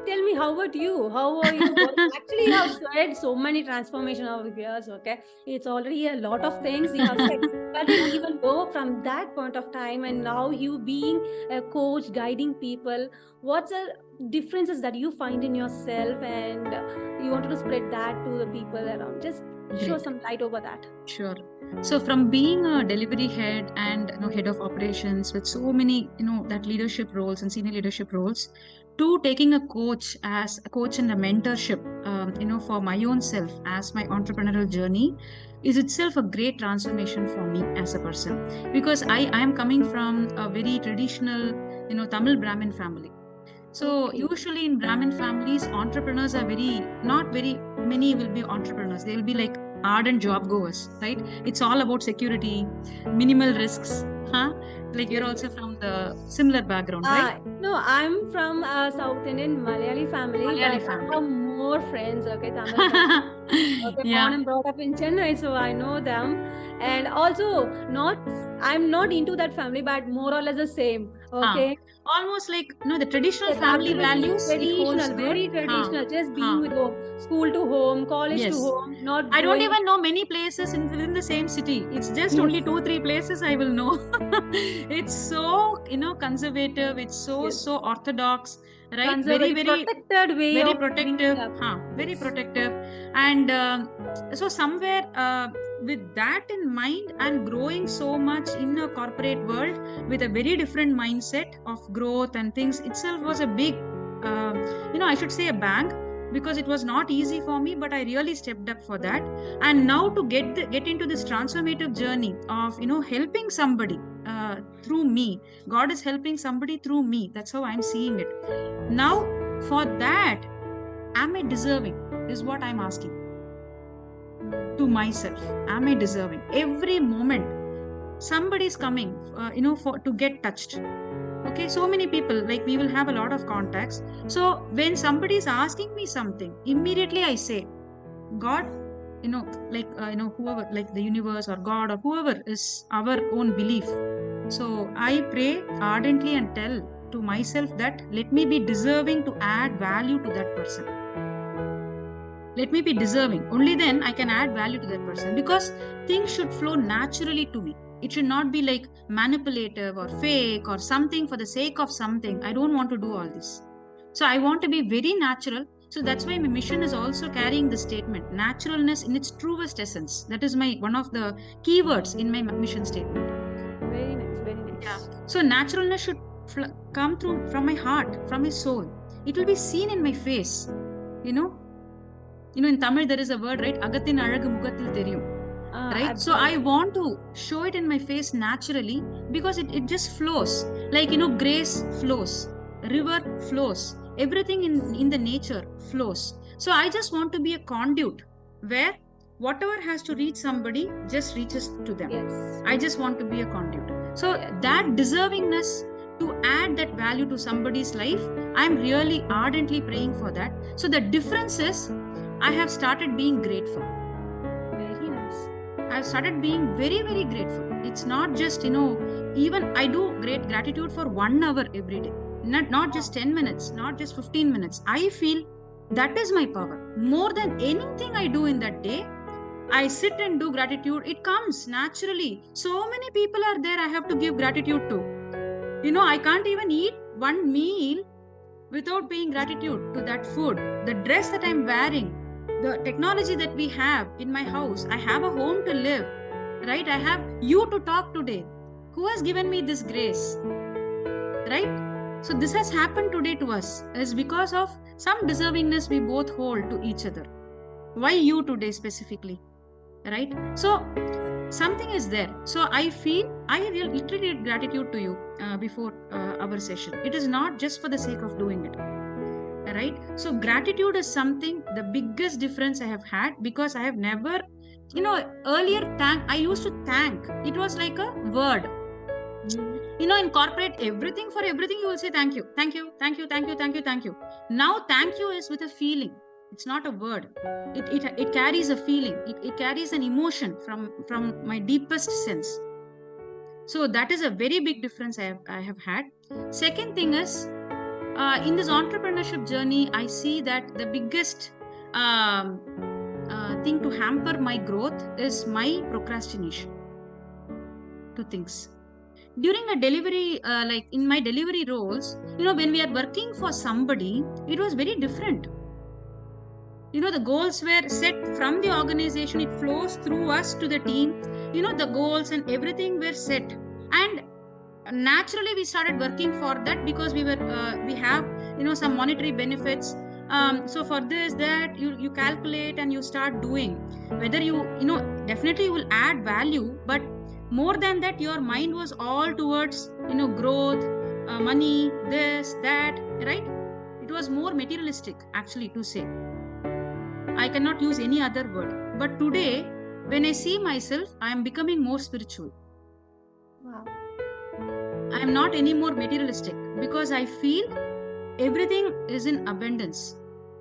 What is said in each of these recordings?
tell me, how about you? How are you going? Actually, you have said so many transformation over the years. Okay, it's already a lot of things you have said. But then, even though from that point of time, and now you being a coach, guiding people, what's the differences that you find in yourself, and you wanted to spread that to the people around? Just show Great. some light over that. Sure. So from being a delivery head and head of operations with so many that leadership roles and senior leadership roles, to taking a coach as a coach and a mentorship, for my own self as my entrepreneurial journey, is itself a great transformation for me as a person, because I am coming from a very traditional Tamil Brahmin family. So Okay. usually in Brahmin families, entrepreneurs are not very many will be entrepreneurs. They will be like ardent job goers, right? It's all about security, minimal risks. Huh? Like you're Yes, also yes. from the similar background, right? No, I'm from a South Indian Malayali family, Malayali but I family. have more friends, okay, Tamil friends. Okay, born Yeah. and brought up in Chennai, so I know them. And also, I'm not into that family, but more or less the same. Huh. Okay. Almost like the traditional Yes, family absolutely. values, it holds Traditional, good. very Huh. traditional. Just being Huh. with home, school to home, college to Yes. home, not I don't going. even know many places within the same city. It's just only Yes, 2, 3 places I will know. It's so, conservative. It's so yes. orthodox, right? Very, Conservative, very, protected way very of bringing protective. up. Huh? Very Yes. protective. And so somewhere with that in mind, and growing so much in a corporate world with a very different mindset of growth and things itself was a big, I should say a bang, because it was not easy for me, but I really stepped up for that. And now to get into this transformative journey of helping somebody through me. God is helping somebody through me. That's how I'm seeing it now. For that, am I deserving, is what I'm asking to myself. Am I deserving? Every moment somebody is coming for to get touched. Okay, so many people, like we will have a lot of contacts. So when somebody is asking me something, immediately I say, God, whoever, like the universe or God or whoever is our own belief. So I pray ardently and tell to myself that let me be deserving to add value to that person. Let me be deserving. Only then I can add value to that person, because things should flow naturally to me. It should not be like manipulative or fake or something for the sake of something. I don't want to do all this. So I want to be very natural. So that's why my mission is also carrying the statement naturalness in its truest essence. That is my one of the keywords in my mission statement. Very nice, very Yeah. nice. So naturalness should come through from my heart, from my soul. It will be seen in my face. You know, in Tamil there is a word, right? Agathin alagu mugathil theriyum. Right? So I Absolutely. want to show it in my face naturally, because it just flows. Like, grace flows, river Yes. flows, everything in the nature flows. So I just want to be a conduit where whatever has to reach somebody just reaches to them. Yes. I just want to be a conduit. So Yes. that deservingness to add that value to somebody's life, I'm really ardently praying for that. So the difference is I have started being grateful. Very nice. I've started being very, very grateful. It's not just, even I do great gratitude for 1 hour every day. Not just 10 minutes, not just 15 minutes. I feel that is my power. More than anything I do in that day, I sit and do gratitude. It comes naturally. So many people are there I have to give gratitude to. I can't even eat one meal without paying gratitude to that food, the dress that I'm wearing, the technology that we have in my house. I have a home to live, right? I have you to talk today. Who has given me this grace, right? So this has happened today to us is because of some deservingness we both hold to each other. Why you today specifically, right? So something is there. So I feel I literally gratitude to you before our session. It is not just for the sake of doing it, right? So gratitude is something, the biggest difference I have had, because I have never, earlier I used to thank. It was like a word. In corporate, everything for everything you will say thank you, thank you, thank you, thank you, thank you, thank you. Now thank you is with a feeling. It's not a word. It carries a feeling. It carries an emotion from my deepest sense. So that is a very big difference I have had. Second thing is, in this entrepreneurship journey, I see that the biggest thing to hamper my growth is my procrastination to things. During a delivery, like in my delivery roles, when we are working for somebody, it was very different. The goals were set from the organization, it flows through us to the team. The goals and everything were set. And naturally we started working for that because we have some monetary benefits. So for this, that you calculate and you start doing, whether definitely you will add value, but more than that, your mind was all towards growth, money, this, that, right? It was more materialistic, actually, to say. I cannot use any other word. But today, when I see myself, I am becoming more spiritual. Wow. I am not any more materialistic because I feel everything is in abundance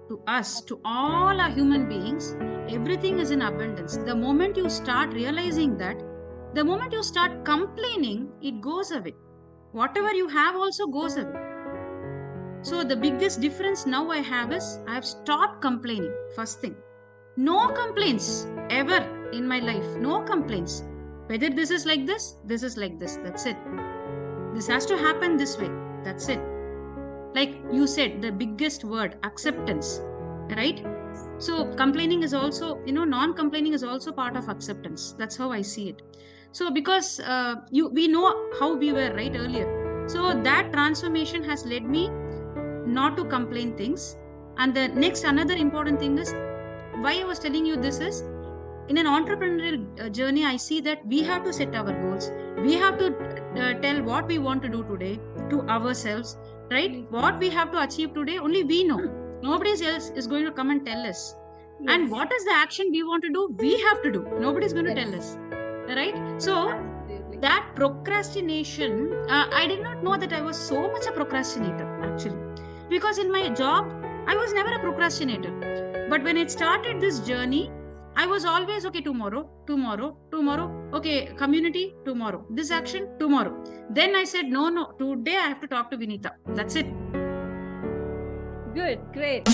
to us, to all our human beings. Everything is in abundance. The moment you start realizing that, the moment you start complaining, it goes away. Whatever you have also goes away. So the biggest difference now I have is I have stopped complaining. First thing, no complaints ever in my life. No complaints. Whether this is like this is like this. That's it. This has to happen this way. That's it. Like you said, the biggest word, acceptance, right? So complaining is also, non-complaining is also part of acceptance. That's how I see it. So because we know how we were, right, earlier. So that transformation has led me not to complain things. And the next, another important thing is, why I was telling you this is, in an entrepreneurial journey, I see that we have to set our goals. We have to tell what we want to do today to ourselves, right? What we have to achieve today, only we know. Nobody else is going to come and tell us. Yes. And what is the action we want to do, we have to do. Nobody's going to tell us, right? So absolutely. That procrastination, I did not know that I was so much a procrastinator, actually, because in my job, I was never a procrastinator. But when it started this journey, I was always, okay, tomorrow, okay, community, tomorrow, this action, tomorrow. Then I said, no, today I have to talk to Vinita. That's it. Good, great.